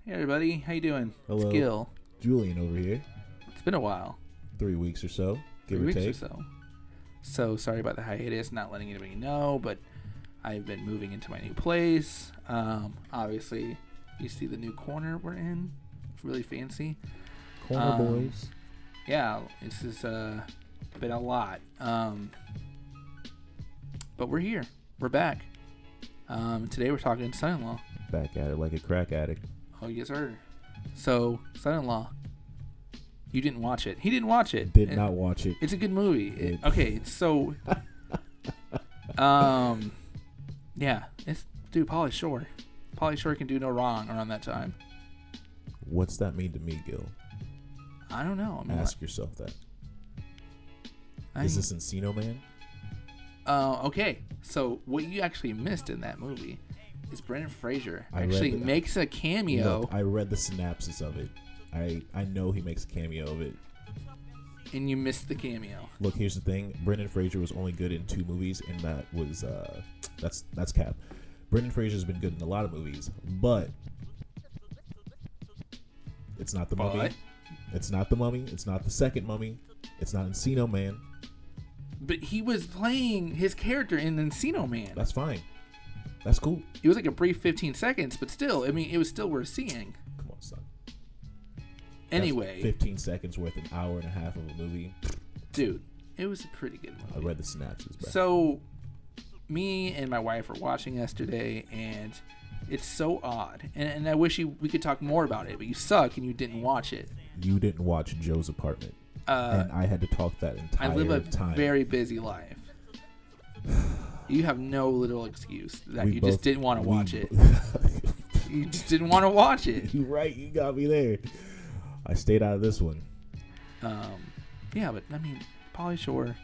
Hey everybody, how you doing? Hello. It's Gil. Julian over here. It's been a while. 3 weeks or so, give 3 or weeks take. or so. So sorry about the hiatus, not letting anybody know, but I've been moving into my new place. Obviously, you see the new corner we're in. It's really fancy. Corner boys. Yeah, this has been a lot. But we're here. We're back. Today we're talking son-in-law. Back at it like a crack addict. Oh, yes, sir. So, son-in-law. You didn't watch it. He didn't watch it. Did not watch it. It's a good movie. Okay, so... yeah. It's, dude, Pauly Shore. Pauly Shore can do no wrong around that time. What's that mean to me, Gil? I don't know. I mean, Ask yourself that. Is this Encino Man? Okay. So, what you actually missed in that movie is Brendan Fraser I actually read makes a cameo. Look, I read the synopsis of it. I know he makes a cameo of it. And you missed the cameo. Look, here's the thing. Brendan Fraser was only good in 2 movies, and that was that's cap. Brendan Fraser's been good in a lot of movies, but it's not the Mummy. It's not the Mummy. It's not the second Mummy. It's not Encino Man. But he was playing his character in Encino Man. That's fine. That's cool. It was like a brief 15 seconds, but still, I mean, it was still worth seeing. Come on, son. Anyway. That's 15 seconds worth an hour and a half of a movie. Dude, it was a pretty good movie. I read the synopsis, bro. So, me and my wife were watching yesterday, and it's so odd. And I wish we could talk more about it, but you suck and you didn't watch it. You didn't watch Joe's Apartment. And I had to talk that entire time. I live a very busy life. You have no little excuse that you just didn't want to watch it. You just didn't want to watch it. You're right. You got me there. I stayed out of this one. Yeah, but I mean, Pauly Shore.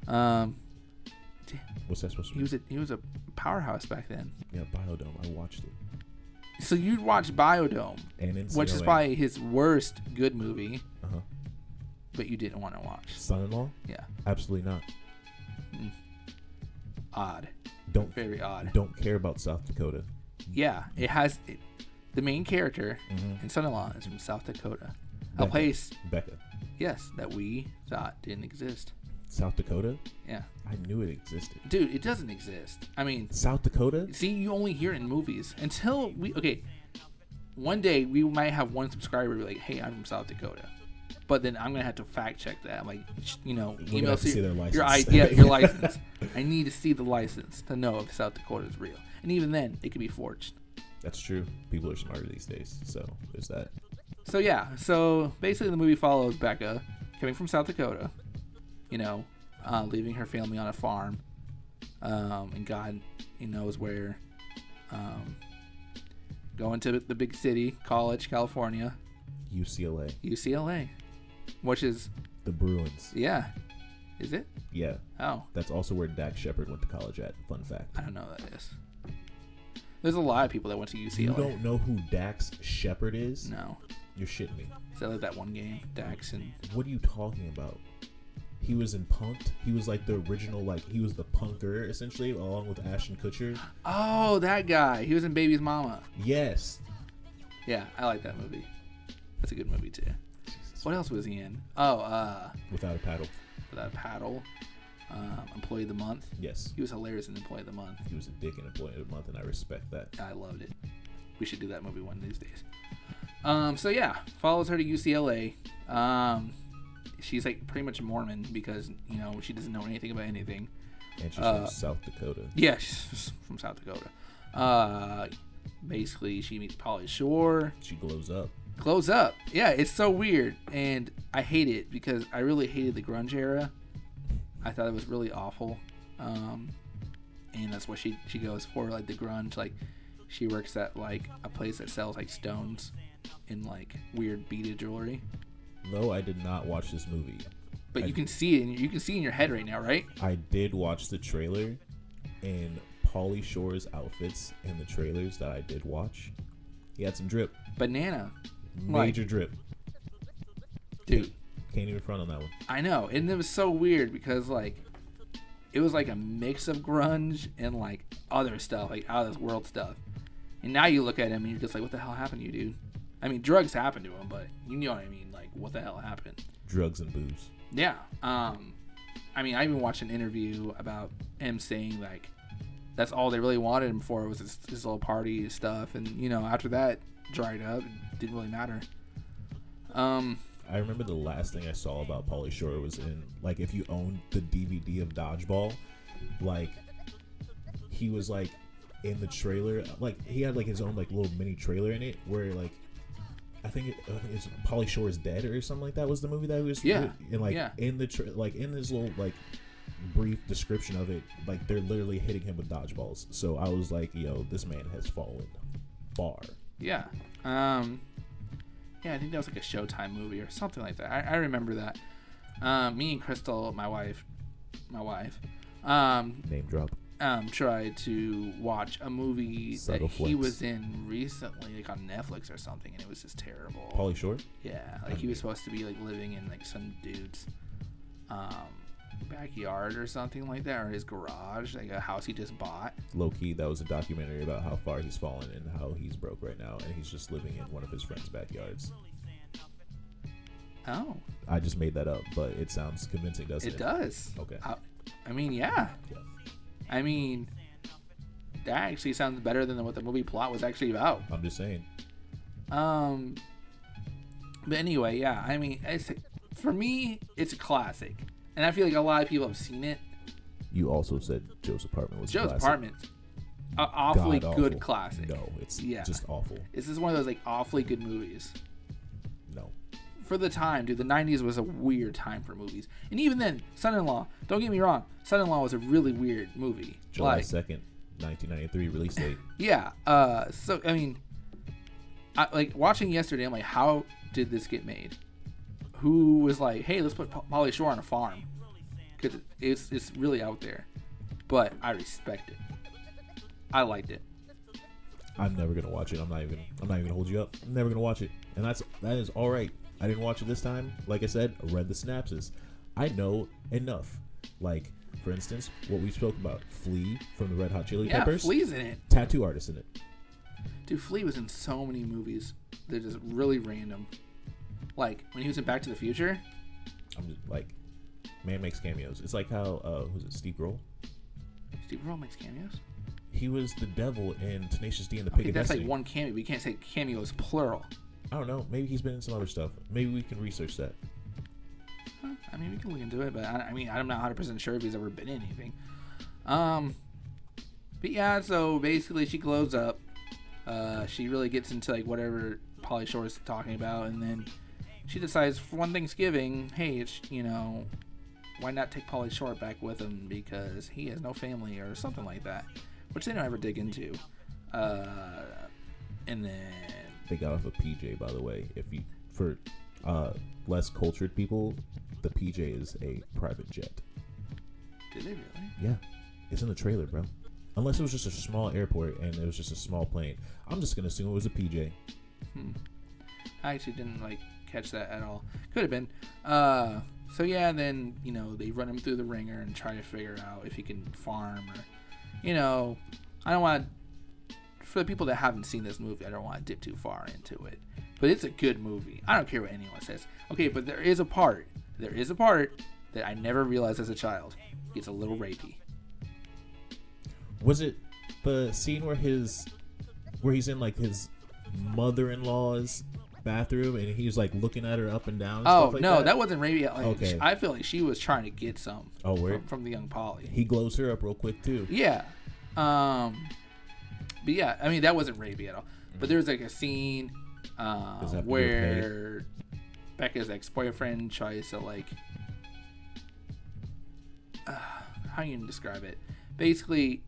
Mm-hmm. What's that supposed to be? He was a powerhouse back then. Yeah, Biodome. I watched it. So you'd watch Biodome, which is probably his worst good movie. Uh-huh. But you didn't want to watch. Son-in-law? Yeah. Absolutely not. Odd. Very odd. Don't care about South Dakota. Yeah, it has the main character and son-in-law is from South Dakota, a place. Becca. Yes, that we thought didn't exist. South Dakota? Yeah. I knew it existed. Dude, it doesn't exist. I mean, South Dakota? See, you only hear it in movies until one day we might have one subscriber be like, "Hey, I'm from South Dakota." But then I'm gonna have to fact check that. Like, email their license. your license. I need to see the license to know if South Dakota is real. And even then, it could be forged. That's true. People are smarter these days, so there's that. So yeah, so basically the movie follows Becca coming from South Dakota, leaving her family on a farm, and God knows where, going to the big city, college, California. UCLA. Which is the Bruins. Yeah. Is it? Yeah. Oh. That's also where Dax Shepard went to college at. Fun fact. I don't know who that is. There's a lot of people that went to UCLA. You don't know who Dax Shepard is? No. You're shitting me. Is that like that one game? Dax and... What are you talking about? He was in Punk'd. He was like the original, he was the punker, essentially, along with Ashton Kutcher. Oh, that guy. He was in Baby's Mama. Yes. Yeah, I like that movie. That's a good movie, too. What else was he in? Without a Paddle. Without a Paddle. Employee of the Month. Yes. He was hilarious in Employee of the Month. He was a dick in Employee of the Month, and I respect that. I loved it. We should do that movie one of these days. So yeah, follows her to UCLA. She's like pretty much Mormon because, she doesn't know anything about anything. And she's from South Dakota. Yeah, she's from South Dakota. Basically, she meets Pauly Shore. She glows up. Yeah, it's so weird, and I hate it because I really hated the grunge era. I thought it was really awful, and that's what she goes for, like the grunge. Like, she works at like a place that sells like stones and like weird beaded jewelry. No, I did not watch this movie. But you can see it. You can see in your head right now, right? I did watch the trailer, and Pauly Shore's outfits in the trailers that I did watch, he had some drip. Banana. Major drip. Dude. Can't even front on that one. I know. And it was so weird because, it was like a mix of grunge and, other stuff, out of this world stuff. And now you look at him and you're just like, what the hell happened to you, dude? I mean, drugs happened to him, but you know what I mean. Like, what the hell happened? Drugs and booze. Yeah. I mean, I even watched an interview about him saying, like, that's all they really wanted him for was his little party stuff. And, you know, after that dried up, it didn't really matter. I remember the last thing I saw about Pauly Shore was in, like, if you owned the DVD of Dodgeball, like, he was, like, in the trailer. Like, he had, like, his own, like, little mini trailer in it where, like, I think it's Pauly Shore is Dead or something like that was the movie that was and like in the like in this little like brief description of it, like they're literally hitting him with dodgeballs. So I was like, yo, this man has fallen far. Yeah. I think that was like a Showtime movie or something like that. I remember that. Me and Crystal, my wife name drop, tried to watch a movie Subtle that he was in recently, like on Netflix or something, and it was just terrible. Pauly Shore? Yeah, like he was supposed to be like living in like some dude's backyard or something like that, or his garage, like a house he just bought. Low key, that was a documentary about how far he's fallen and how he's broke right now, and he's just living in one of his friends' backyards. Oh. I just made that up, but it sounds convincing, doesn't it? It does. Okay. I mean, yeah. I mean, that actually sounds better than what the movie plot was actually about. I'm just saying. But anyway, yeah. I mean, for me, it's a classic, and I feel like a lot of people have seen it. You also said Joe's Apartment was Joe's Apartment, an awfully good classic. No, it's just awful. This is one of those like awfully good movies. No. For the time, dude, the 90s was a weird time for movies. And even then, Son-in-Law, don't get me wrong, Son-in-Law was a really weird movie. July 2nd, 1993 release date. Yeah. So, I mean, like watching yesterday, I'm like, how did this get made? Who was like, hey, let's put Pauly Shore on a farm? Because it's really out there. But I respect it. I liked it. I'm never gonna watch it. I'm not even gonna hold you up. I'm never gonna watch it. And that is all right. I didn't watch it this time. Like I said, I read the synopsis. I know enough. Like, for instance, what we spoke about, Flea from the Red Hot Chili Peppers. Yeah, Flea's in it. Tattoo artist in it. Dude, Flea was in so many movies. They're just really random. Like, when he was in Back to the Future. I'm just like, man makes cameos. It's like how, who's it, Steve Grohl? Steve Grohl makes cameos? He was the devil in Tenacious D and the Pig of That's Destiny. like one cameo, but you can't say cameo is plural. I don't know. Maybe he's been in some other stuff. Maybe we can research that. I mean, we can look into it, but I mean, I'm not 100% sure if he's ever been in anything. But yeah, so basically she glows up. She really gets into like whatever Pauly Shore is talking about, and then she decides for one Thanksgiving, hey, it's, you know, why not take Pauly Shore back with him because he has no family or something like that, which they don't ever dig into. And then they got off a PJ, by the way. If you for less cultured people, the PJ is a private jet. Did they really? Yeah, it's in the trailer, bro. Unless it was just a small airport and it was just a small plane, I'm just gonna assume it was a PJ. I actually didn't like catch that at all. Could have been. So yeah, and then, you know, they run him through the ringer and try to figure out if he can farm or, you know, I don't want to, for the people that haven't seen this movie, I don't want to dip too far into it. But it's a good movie. I don't care what anyone says. Okay, but there is a part that I never realized as a child. It's a little rapey. Was it the scene where he's in like his mother-in-law's bathroom and he was like looking at her up and down and stuff like no, that wasn't rapey. Like, okay. I feel like she was trying to get some from the young Pauly. He glows her up real quick too. Yeah. But yeah, I mean, that wasn't rapey at all. But there was like a scene where Becca's ex-boyfriend tries to like how you describe it? Basically,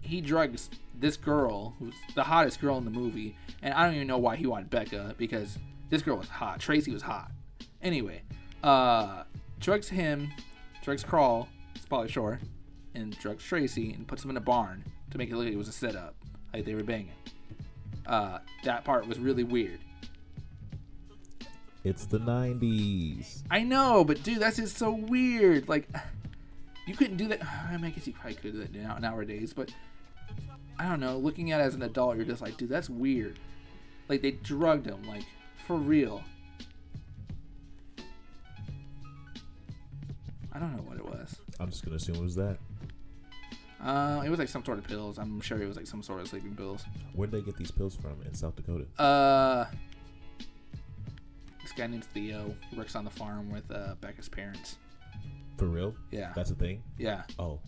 he drugs this girl who's the hottest girl in the movie, and I don't even know why he wanted Becca because this girl was hot. Tracy was hot. Anyway, drugs him, drugs Crawl, it's Pauly Shore, and drugs Tracy and puts him in a barn to make it look like it was a setup, like they were banging. That part was really weird. It's the 90s. I know, but dude, that's just so weird. Like, you couldn't do that. I mean, I guess you probably could do that nowadays, but I don't know. Looking at it as an adult, you're just like, dude, that's weird. Like, they drugged him, like, for real. I don't know what it was. I'm just gonna assume it was that. It was like some sort of pills. I'm sure it was like some sort of sleeping pills. Where'd they get these pills from in South Dakota? This guy named Theo. He works on the farm with Becca's parents. For real? Yeah. That's a thing? Yeah. Oh,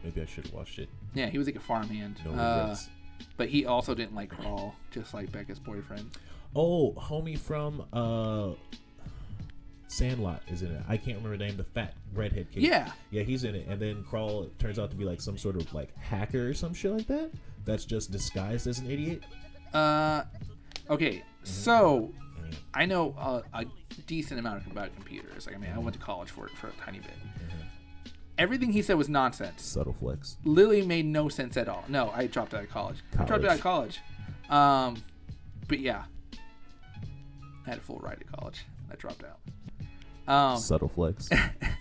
maybe I should have watched it. Yeah, he was like a farmhand. No regrets. But he also didn't like crawl, just like Becca's boyfriend. Oh, homie from Sandlot is in it. I can't remember the name. The fat redhead kid. Yeah. Yeah, he's in it. And then Crawl turns out to be like some sort of like hacker or some shit like that. That's just disguised as an idiot. Okay. So I know a decent amount about computers. Like, I mean, I went to college for it for a tiny bit. Everything he said was nonsense. Subtle flex. Literally made no sense at all. No, I dropped out of college. I dropped out of college. But yeah, I had a full ride to college. I dropped out. Subtle flex.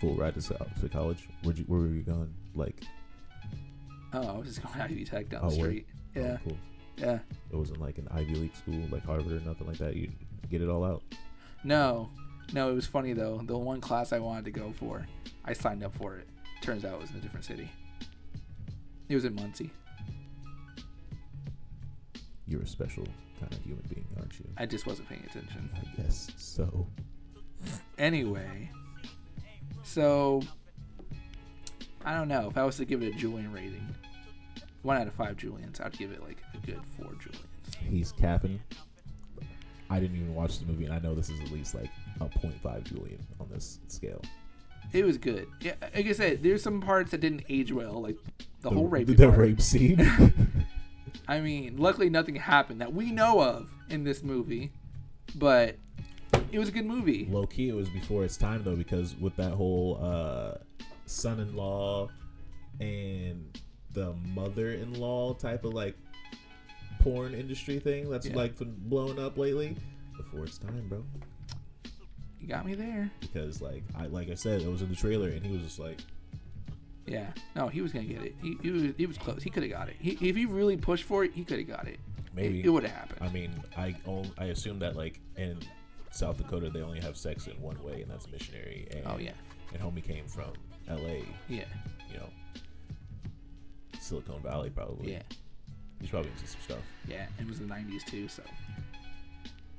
Full ride to college. Where were you going? Like, I was just going Ivy Tech down the street. Where? Yeah. Oh, cool. Yeah. It wasn't like an Ivy League school like Harvard or nothing like that. You get it all out. No, it was funny though. The one class I wanted to go for, I signed up for it. Turns out it was in a different city. It was in Muncie. You're a special kind of human being, aren't you? I just wasn't paying attention. I guess so. Anyway, so I don't know. If I was to give it a Julian rating, 1 out of 5 Julians, I'd give it like a good 4 Julians. He's capping. I didn't even watch the movie, and I know this is at least like a 0.5 Julian on this scale. It was good. Yeah, like I said, there's some parts that didn't age well, like the whole rape. The rape scene. I mean, luckily nothing happened that we know of in this movie, but it was a good movie. Low key, it was before its time though, because with that whole son-in-law and the mother-in-law type of like porn industry thing that's like been blowing up lately. Before its time, bro. You got me there. Because like I said, it was in the trailer, and he was just like, yeah, no, he was gonna get it. He was close. He could have got it. If he really pushed for it, he could have got it. Maybe it would have happened. I mean, I assume that like in South Dakota they only have sex in one way, and that's missionary. And, and homie came from L.A. Yeah. You know, Silicon Valley probably. Yeah. He's probably into some stuff. Yeah, it was the 90s too, so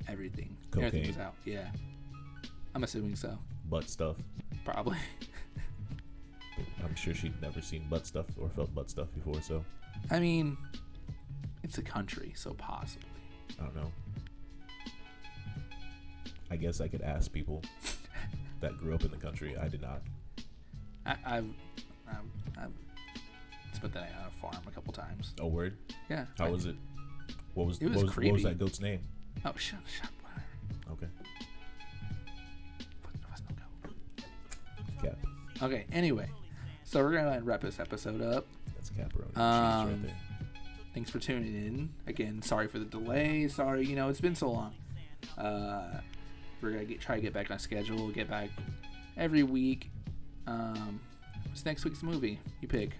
everything was out. Yeah. I'm assuming so. Butt stuff. Probably. I'm sure she'd never seen butt stuff or felt butt stuff before, so. I mean, it's a country, so possibly. I don't know. I guess I could ask people that grew up in the country. I did not. I've spent the night on a farm a couple times. Oh, word? Yeah. How was it? What was that goat's name? Oh, shut whatever. Okay. Cap. Okay, anyway. So we're going to wrap this episode up. That's Caparoni cheese right there. Thanks for tuning in. Again, sorry for the delay. Sorry, it's been so long. We're going to try to get back on schedule. We'll get back every week. What's next week's movie? You pick.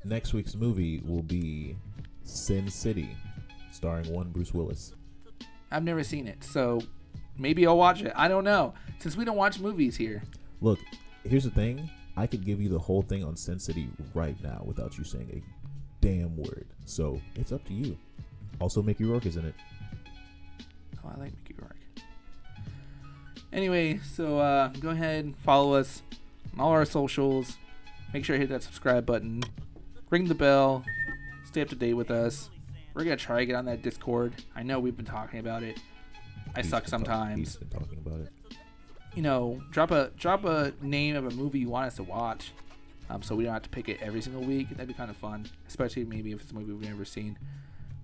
Next week's movie will be Sin City, starring one Bruce Willis. I've never seen it, so maybe I'll watch it. I don't know, since we don't watch movies here. Look, here's the thing. I could give you the whole thing on Sin City right now without you saying a damn word. So it's up to you. Also, Mickey Rourke is in it. Oh, I like Mickey Rourke. Anyway, so go ahead and follow us on all our socials. Make sure you hit that subscribe button. Ring the bell. Stay up to date with us. We're going to try to get on that Discord. I know we've been talking about it. He's suck sometimes. He's been talking about it. Drop a name of a movie you want us to watch, so we don't have to pick it every single week. That'd be kind of fun, especially maybe if it's a movie we've never seen.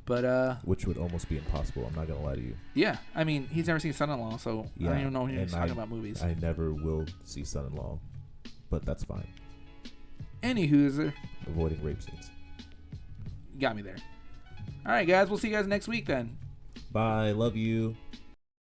But which would almost be impossible. I'm not gonna lie to you. Yeah, I mean, he's never seen Son-in-Law, so yeah, I don't even know when he's talking about movies. I never will see Son-in-Law, but that's fine. Anywho, avoiding rape scenes. You got me there. All right, guys, we'll see you guys next week then. Bye. Love you.